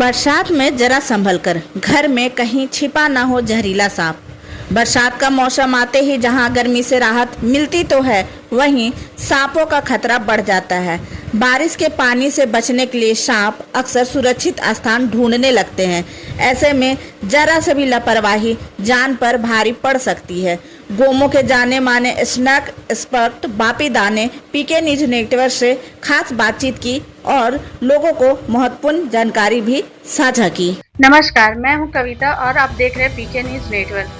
बरसात में जरा संभल कर, घर में कहीं छिपा ना हो जहरीला सांप। बरसात का मौसम आते ही जहां गर्मी से राहत मिलती तो है, वहीं सांपों का खतरा बढ़ जाता है। बारिश के पानी से बचने के लिए सांप अक्सर सुरक्षित स्थान ढूंढने लगते हैं। ऐसे में जरा से भी लापरवाही जान पर भारी पड़ सकती है। गोमो के जाने माने स्नैक एक्सपर्ट बापी दा ने पीके न्यूज नेटवर्क से खास बातचीत की और लोगों को महत्वपूर्ण जानकारी भी साझा की। नमस्कार, मैं हूं कविता और आप देख रहे हैं पीके न्यूज नेटवर्क।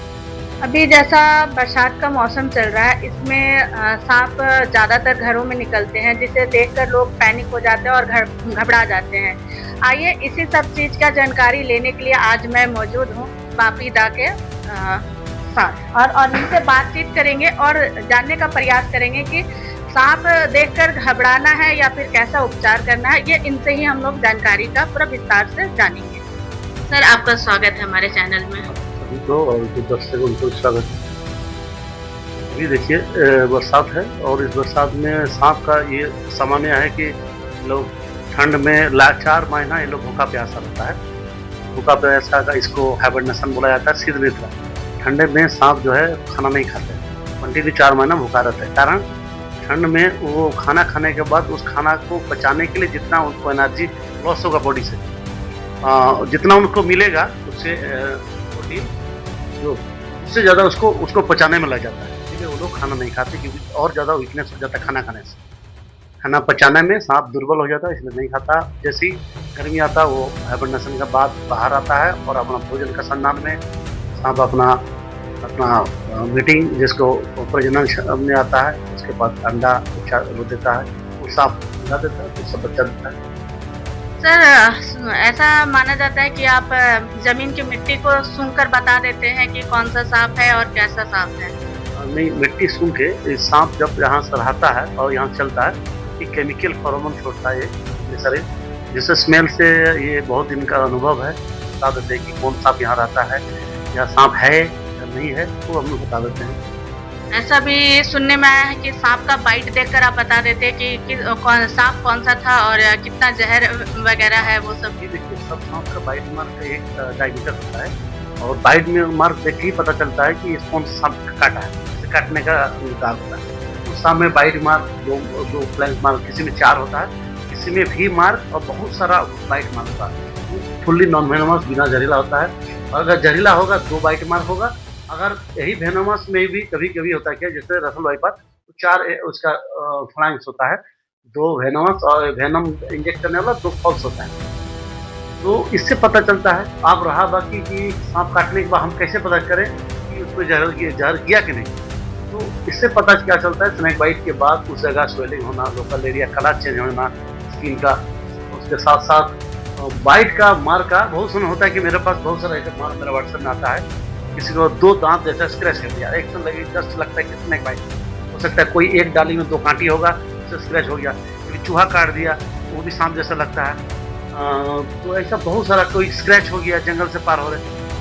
अभी जैसा बरसात का मौसम चल रहा है, इसमें सांप ज़्यादातर घरों में निकलते हैं, जिसे देखकर लोग पैनिक हो जाते हैं और घबरा जाते हैं। आइए इसी सब चीज़ का जानकारी लेने के लिए आज मैं मौजूद हूं बापी दा के साथ और इनसे बातचीत करेंगे और जानने का प्रयास करेंगे कि सांप देखकर घबराना है या फिर कैसा उपचार करना है। ये इनसे ही हम लोग जानकारी का पूरा विस्तार से जानेंगे। सर, आपका स्वागत है हमारे चैनल में। सभी को और दर्शकों को स्वागत है। अभी देखिए बरसात है और इस बरसात में सांप का ये सामान्य है कि लोग ठंड में 4 महीना ये लोग भूखा प्यासा रहता है। भूखा प्यासा का इसको हाइबरनेशन बोला जाता है, शीत निद्रा। ठंडे में सांप जो है खाना नहीं खाते, कंटिन्यू 4 महीना भूखा रहता है। कारण ठंड में वो खाना खाने के बाद उस खाना को पचाने के लिए जितना उनको एनर्जी लॉस होगा बॉडी से, जितना उनको मिलेगा उससे प्रोटीन जो उससे ज़्यादा उसको पचाने में लग जाता है। इसलिए वो लोग खाना नहीं खाते क्योंकि और ज़्यादा वीकनेस हो जाता है खाना खाने से। खाना पचाने में सांप दुर्बल हो जाता है, इसलिए नहीं खाता। जैसे ही गर्मी आता है वो हाइबरनेशन के बाद बाहर आता है और अपना भोजन का संधान में सांप अपना मीटिंग जिसको प्रजनन में आता है, उसके बाद अंडा वो देता है, वो सांप अंडा देता है, उससे बच्चा देता है। सर, ऐसा माना जाता है कि आप जमीन की मिट्टी को सूंघकर बता देते हैं कि कौन सा सांप है और कैसा सांप है। नहीं, मिट्टी सूंघ के सांप जब यहाँ से रहता है और यहाँ चलता है, ये केमिकल हार्मोन छोड़ता है ये शरीर, जिससे स्मेल से ये बहुत दिन का अनुभव है, बता देते हैं कि कौन सांप यहाँ रहता है या सांप है या नहीं है, वो हम लोग बता देते हैं। ऐसा भी सुनने में आया है कि सांप का बाइट देखकर आप बता देते हैं कि सांप कौन सा था और कितना जहर वगैरह है वो सब। देखिए, सब सांप का बाइट मार्क का एक डायमीटर होता है और बाइट में मार्क देख के ही पता चलता है कि इस कौन सा सांप काटा है। इसे काटने का दाग होता है। उस सांप में बाइट मार्क दो फ्लैंक मार्क, किसी में 4 होता है, किसी में भी मार्क और बहुत सारा बाइट मार्क होता है। फुल्ली नॉन वेनमस बिना जहरीला होता है, और अगर जहरीला होगा 2 बाइट मार्क होगा। अगर यही वेनमस में भी कभी कभी होता है क्या, जैसे रसल वाइपर तो 4 उसका फ्लैंक्स होता है, 2 वेनमस और वेनम इंजेक्ट करने वाला 2 फॉल्स होता है। तो इससे पता चलता है। आप रहा बाकी कि सांप काटने के बाद हम कैसे पता करें कि उसको जहर किया कि नहीं, तो इससे पता क्या चलता है, स्नेक बाइट के बाद उस जगह स्वेलिंग होना, लोकल एरिया कलर चेंज होना स्किन का, उसके साथ साथ बाइट का मार्क का बहुत सुना होता है कि मेरे पास बहुत सारा ऐसा मार्क मेरा व्हाट्सएप में आता है। किसी को 2 दांत जैसा स्क्रैच कर दिया, एक तो लगे जस्ट लगता है कि स्नेक बाइट हो सकता है। कोई एक डाली में 2 कांटी होगा, उससे स्क्रैच हो गया। कोई चूहा काट दिया, वो भी सांप जैसा लगता है। तो ऐसा बहुत सारा, कोई स्क्रैच हो गया, जंगल से पार हो रहे,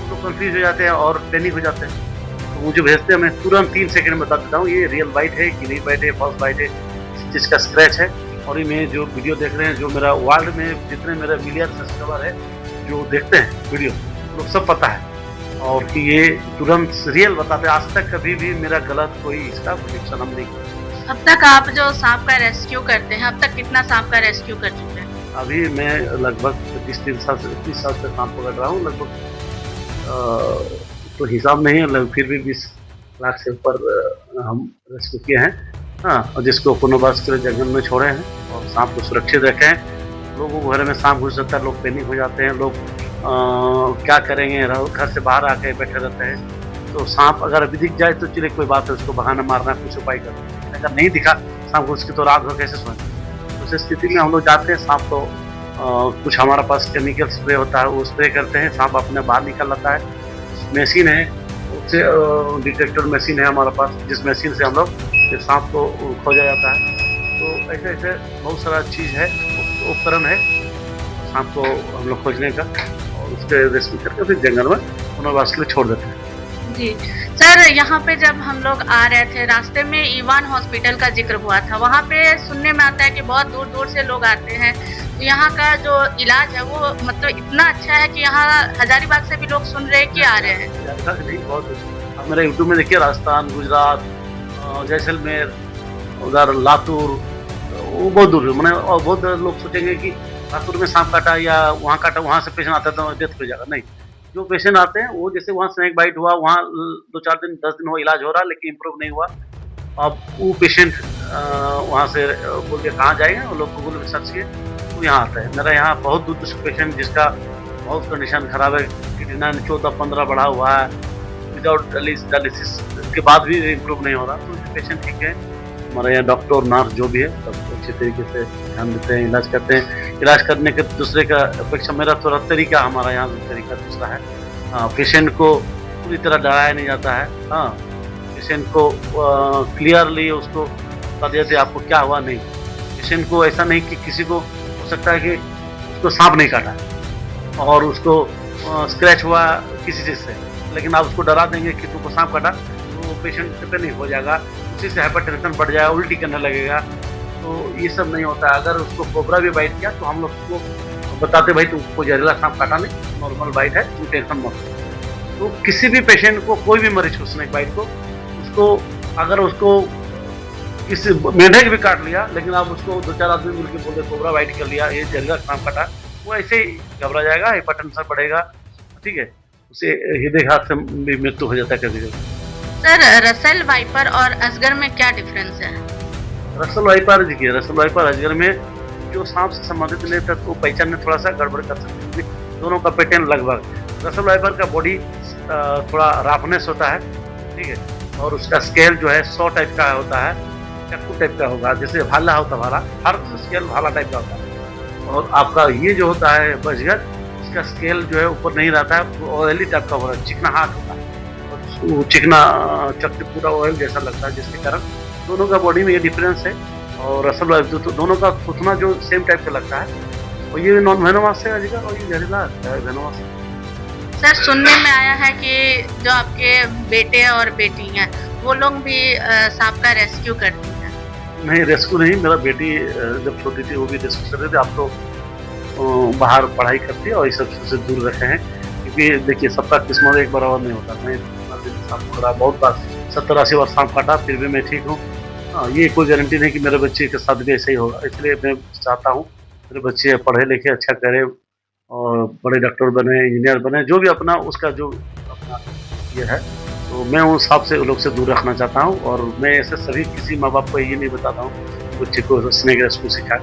तो कंफ्यूज हो जाते हैं और पैनिक हो जाते हैं। तो मुझे भेजते हैं, मैं तुरंत 3 सेकंड में बता देता हूँ ये रियल बाइट है कि नहीं बाइट है, फॉल्स बाइट है, जिसका स्क्रैच है। और ये मैं जो वीडियो देख रहे हैं, जो मेरा वर्ल्ड में जितने मेरे मिलियन सब्सक्राइबर है जो देखते हैं वीडियो, लोग सब पता है और कि ये तुरंत रियल बताते हैं। आज तक कभी भी मेरा गलत कोई इसका प्रोडिक्शन हम नहीं किया। अब तक आप जो सांप का रेस्क्यू करते हैं, अब तक कितना सांप का रेस्क्यू कर चुके हैं? अभी मैं लगभग 30 साल से सांप पकड़ रहा हूँ लगभग, तो हिसाब नहीं है, फिर भी 20 लाख से ऊपर हम रेस्क्यू किए हैं। हाँ, और जिसको कोनो बस के जंगल में छोड़े हैं और सांप को सुरक्षित रखे हैं। लोगों को घर में सांप घुस जाता है, लोग पैनिक हो जाते हैं, लोग क्या करेंगे, घर से बाहर आके बैठे रहते हैं। तो सांप अगर अभी दिख जाए तो चलिए कोई बात है, उसको बहाना मारना, कुछ उपाय करना। अगर नहीं दिखा सांप को, उसकी तो रात भर कैसे सोएं। तो उस स्थिति में हम लोग जाते हैं, सांप को कुछ हमारे पास केमिकल स्प्रे होता है, वो स्प्रे करते हैं, सांप अपने बाहर निकल आता है। मशीन है, उससे डिटेक्टर मशीन है हमारे पास, जिस मशीन से हम लोग सांप को खोजा जाता है। तो ऐसे ऐसे बहुत सारा चीज़ है, उपकरण है सांप को हम लोग खोजने का, और उसके रेस्क्यू करके फिर जंगल में पुनर्वास के लिए छोड़ देते हैं। जी सर, यहाँ पे जब हम लोग आ रहे थे रास्ते में ईवान हॉस्पिटल का जिक्र हुआ था। वहाँ पे सुनने में आता है कि बहुत दूर दूर से लोग आते हैं, तो यहाँ का जो इलाज है वो मतलब इतना अच्छा है कि यहाँ हजारीबाग से भी लोग सुन रहे हैं कि आ रहे हैं। ऐसा नहीं, बहुत आप मेरा यूट्यूब में देखिए, राजस्थान, गुजरात, जैसलमेर, उधर लातूर, वो बहुत दूर है। मैंने और बहुत लोग सोचेंगे कि लातूर में सांप काटा या वहाँ काटा, वहाँ से पेशेंट आता है तो डेथ हो जाएगा। नहीं, जो पेशेंट आते हैं वो जैसे वहाँ स्नेक बाइट हुआ, वहाँ 2-4 दिन 10 दिन हो इलाज हो रहा, लेकिन इम्प्रूव नहीं हुआ। अब वो पेशेंट वहाँ से बोल के कहाँ जाएगा, वो लोग गूगल में सर्च किए तो यहाँ आता है। मेरा यहाँ बहुत दूर दूर पेशेंट जिसका बहुत कंडीशन खराब है, किडनी 14-15 बढ़ा हुआ है, विदाउट डायलिसिस के बाद भी इम्प्रूव नहीं हो रहा, तो पेशेंट ठीक है। हमारे यहाँ डॉक्टर नर्स जो भी है सब अच्छे तरीके से ध्यान देते हैं, इलाज करते हैं। इलाज करने के दूसरे का अपेक्षा मेरा थोड़ा तरीका, हमारा यहाँ तरीका दूसरा है। हाँ, पेशेंट को पूरी तरह डराया नहीं जाता है। हाँ, पेशेंट को क्लियरली उसको बता दिया जाता है आपको क्या हुआ। नहीं, पेशेंट को ऐसा नहीं कि किसी को हो सकता है कि उसको सांप नहीं काटा और उसको स्क्रैच हुआ किसी चीज़ से, लेकिन आप उसको डरा देंगे कि तुमको सांप काटा, तो पेशेंट पे नहीं हो जाएगा, उसी से हाइपरटेंशन बढ़ जाएगा, उल्टी करने लगेगा। तो ये सब नहीं होता है। अगर उसको कोबरा भी बाइट किया तो हम लोग उसको बताते भाई तुमको जहरीला सांप काटा नहीं, नॉर्मल बाइट है, तुम टेंशन मत लो। तो किसी भी पेशेंट को, कोई भी मरीज को स्नेक बाइट को, उसको अगर उसको किसी मेंढक भी काट लिया, लेकिन आप उसको 2-4 आदमी मिलकर बोलते कोबरा बाइट कर लिया, ये जहरीला सांप काटा, वो ऐसे ही घबरा जाएगा, हाइपरटेंशन बढ़ेगा, ठीक है, उसे हृदयघात से भी मृत्यु हो जाता है कभी-कभी। सर, रसेल वाइपर और असगर में क्या डिफरेंस है? रसेल वाइपर देखिए, रसेल वाइपर अजगर में जो सांप से संबंधित नहीं था तो पहचान में थोड़ा सा गड़बड़ कर सकते हैं। दोनों का पैटर्न लगभग। रसेल वाइपर का बॉडी थोड़ा राफनेस होता है, ठीक है, और उसका स्केल जो है 100 टाइप का होता है, चक्कू टाइप का होगा, जैसे भाला होता है, भाला, हर स्केल भाला टाइप का होता है। और आपका ये जो होता है बजगर, इसका स्केल जो है ऊपर नहीं रहता है, ऑयली टाइप का होता है, चिकना हाथ होता है, वो चिकना चकते पूरा ऑयल जैसा लगता है, जिसके कारण दोनों का बॉडी में ये डिफरेंस है। और रसल वाइफ तो दोनों का थूथना जो सेम टाइप का लगता है, और ये नॉन वेनोमस है अजगर और ये जहरीला वेनोमस है। सर, सुनने में आया है कि जो आपके बेटे और बेटी हैं वो लोग भी सांप का रेस्क्यू करती हैं। नहीं, रेस्क्यू नहीं, मेरा बेटी जब छोटी थी वो भी रेस्क्यू कर रहे थे। आप तो बाहर पढ़ाई करती है और इस सब से दूर रखे हैं, क्योंकि देखिए सबका किस्मत एक बराबर नहीं होता। मैं सांप पकड़ा बहुत बार, 70-80 बार सांप काटा, फिर भी मैं ठीक हूँ। हाँ, ये कोई गारंटी नहीं कि मेरे बच्चे के साथ भी ऐसे ही होगा, इसलिए मैं चाहता हूँ मेरे बच्चे पढ़े लिखे अच्छा करें और बड़े डॉक्टर बने, इंजीनियर बने, जो भी अपना उसका जो अपना ये है, तो मैं उस हिसाब से उन लोग से दूर रखना चाहता हूँ। और मैं ऐसे सभी किसी माँ बाप को ये नहीं बताता हूँ बच्चे को स्नेक रेस्क्यू सिखाए,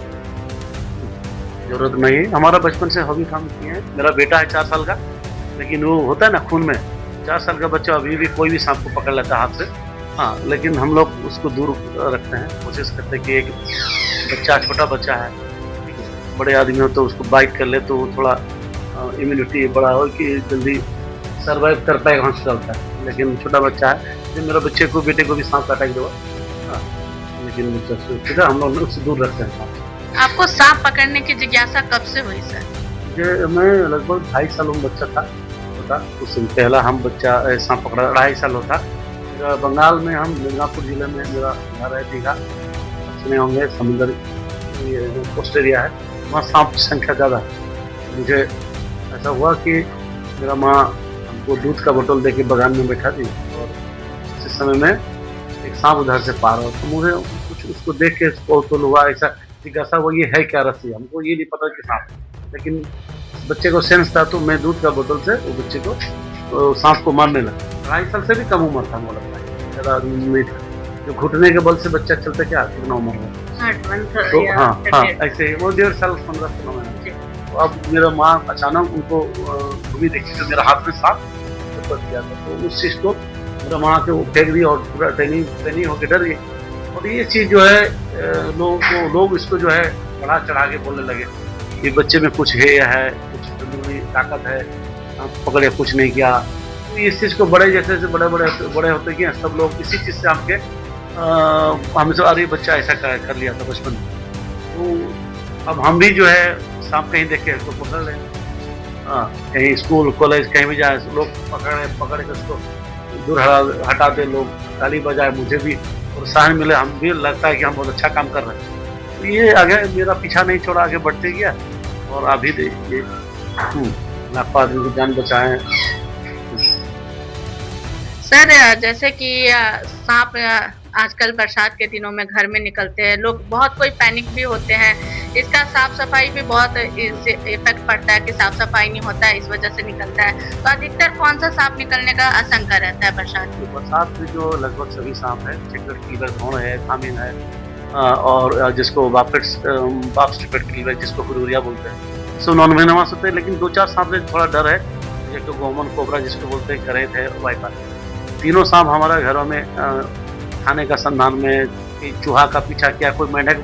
जरूरत नहीं है। हमारा बचपन से हॉबी काम किए हैं। मेरा बेटा है 4 साल का, लेकिन वो होता है ना खून में, 4 साल का बच्चा अभी भी कोई भी सांप को पकड़ लेता है हाथ से। हाँ, लेकिन हम लोग उसको दूर रखते हैं, कोशिश करते हैं कि एक बच्चा, छोटा बच्चा है, बड़े आदमी हो तो उसको बाइट कर ले तो वो थोड़ा इम्यूनिटी बड़ा हो कि जल्दी सर्वाइव कर पाएगा हॉस्पिटल का। लेकिन छोटा बच्चा है, जो मेरे बच्चे को, बेटे को भी सांप काटा ही देगा। हाँ, लेकिन बच्चा हम लोग उससे दूर रखते हैं। आपको सांप पकड़ने की जिज्ञासा कब से हुई सर? मैं लगभग 2.5 साल में बच्चा था, उससे पहला हम बच्चा सांप पकड़ा 2.5 साल होता। बंगाल में हम मिदनापुर जिले में मेरा घर है, दीघा, सुने होंगे, समुद्र कोस्ट एरिया है, वहाँ सांप की संख्या ज़्यादा है। मुझे ऐसा हुआ कि मेरा माँ हमको दूध का बोतल दे के बगान में बैठा दी और उस समय में एक सांप उधर से पार हुआ, तो मुझे कुछ उसको देख के कौतूहल हुआ, ऐसा जिज्ञासा वो ये है क्या रस्सी, हमको ये नहीं पता कि सांप है, लेकिन बच्चे को सेंस था, तो मैं दूध का बोतल से वो बच्चे को सांप को मारने लगा। 2.5 साल से भी कम उम्र था, मुझे लगता है ज़्यादा नहीं था। जो घुटने के बल से बच्चा चलता क्या, कितना उम्र है, तो हाँ, ऐसे वो 1.5 साल 15 साल में। तो अब मेरा माँ अचानक उनको घूमी देखी तो मेरा हाथ में सांप पकड़ दिया था, तो उस चीज़ को मेरा माँ के वो फेंक दी और पूरा ट्रेनिंग होकर डर गई। और ये चीज़ जो है लोग इसको जो है बढ़ा चढ़ा के बोलने लगे कि बच्चे में कुछ है कुछ अंदरूनी ताकत है, पकड़े कुछ नहीं किया। तो इस चीज़ को बड़े जैसे बड़े होते गए सब लोग इसी चीज़ से हमके हमसे, अरे बच्चा ऐसा कर लिया था बचपन में, तो अब हम भी जो है सांप कहीं देखे तो पकड़ लें। हाँ, कहीं स्कूल कॉलेज कहीं भी जाए लोग पकड़े के उसको दूर हटा दे, लोग ताली बजाए, मुझे भी प्रोत्साहन मिले, हम भी लगता है कि हम बहुत अच्छा काम कर रहे हैं। तो ये आगे मेरा पीछा नहीं छोड़ा, आगे बढ़ते गया और अभी देखिए लाखों आदमी की जान बचाए। सर जैसे कि सांप आजकल बरसात के दिनों में घर में निकलते हैं लोग, बहुत कोई पैनिक भी होते हैं, इसका साफ सफाई भी बहुत इससे इफेक्ट पड़ता है कि साफ सफाई नहीं होता है, इस वजह से निकलता है। तो अधिकतर कौन सा सांप निकलने का आशंका रहता है बरसात में जो लगभग सभी सांप है, चिकट कीलर, घोड़ है, थामिन है, और जिसको बाप्स टिपेट कीलर जिसको हुरूरिया बोलते हैं, सो नॉन वेनमस होते हैं। लेकिन 2-4 सांप से थोड़ा डर है, एक गोमन कोबरा जिसको बोलते हैं, करेत है, वाइपर। तीनों सांप हमारे घरों में खाने का संधान में, चूहा का पीछा किया, कोई मेंढक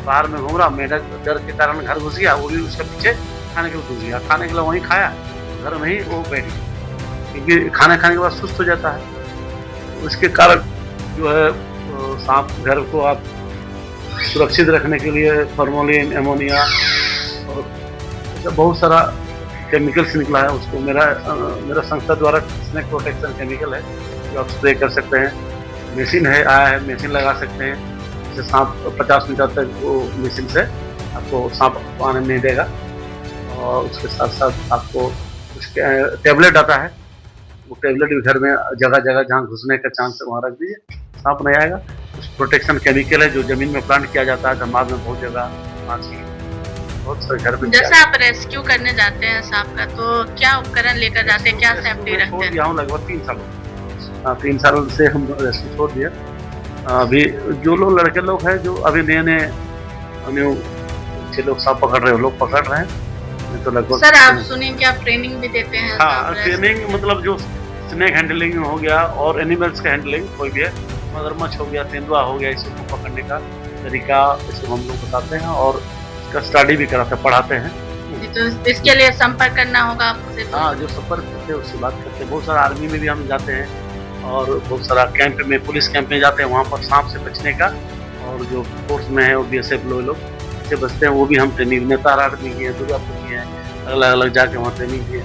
बाहर में घूम रहा, मेंढक डर के कारण घर घुस गया, वो भी उसके पीछे खाने के लिए घुस गया, खाने के लिए वहीं खाया, घर में ही वो बैठ गया, क्योंकि खाना खाने के बाद सुस्त हो जाता है। उसके कारण जो है सांप घर को आप सुरक्षित रखने के लिए फॉर्मोलिन, एमोनिया और बहुत सारा केमिकल्स निकला है, उसको मेरा संस्था द्वारा स्नेक प्रोटेक्शन केमिकल है जो आप स्प्रे कर सकते हैं। मशीन है, आया है, मशीन लगा सकते हैं, जिससे सांप 50 मीटर तक वो मशीन से आपको सांप आने नहीं देगा। और उसके साथ साथ आपको उसके टेबलेट आता है, वो टेबलेट भी घर में जगह जगह जहाँ घुसने का चांस है वहाँ रख दीजिए, सांप नहीं आएगा। उस प्रोटेक्शन केमिकल है जो जमीन में प्लांट किया जाता है, धमाल में बहुत जगह, बहुत सारे घर में। जैसे आप रेस्क्यू करने जाते हैं सांप का, तो क्या उपकरण लेकर जाते हैं, क्या सेफ्टी रखते हैं? लगभग 3 साल से हम रेस्क्यू छोड़ दिया। अभी जो लोग लड़के लोग हैं जो अभी नए अच्छे लोग सांप पकड़ रहे हैं, लोग पकड़ रहे हैं, तो लगभग। सर आप सुनिए कि आप ट्रेनिंग भी देते हैं? हाँ, ट्रेनिंग मतलब जो स्नेक हैंडलिंग हो गया और एनिमल्स का हैंडलिंग कोई भी है, मगरमच्छ हो गया, तेंदुआ हो गया, इसको पकड़ने का तरीका इसको हम लोग बताते हैं और इसका स्टडी भी कराते हैं, पढ़ाते हैं। तो इसके लिए संपर्क करना होगा आपसे? हाँ, जो संपर्क करते हैं उससे बात करते हैं। बहुत सारा आर्मी में भी हम जाते हैं और बहुत सारा कैंप में, पुलिस कैंप में जाते हैं, वहाँ पर सांप से बचने का, और जो फोर्स में है वो BSF लोग से बचते हैं, वो भी हम ट्रेनिंग, नेताराट भी किए, दुर्गापुर किए हैं, अलग अलग जाके वहाँ ट्रेनिंग किए।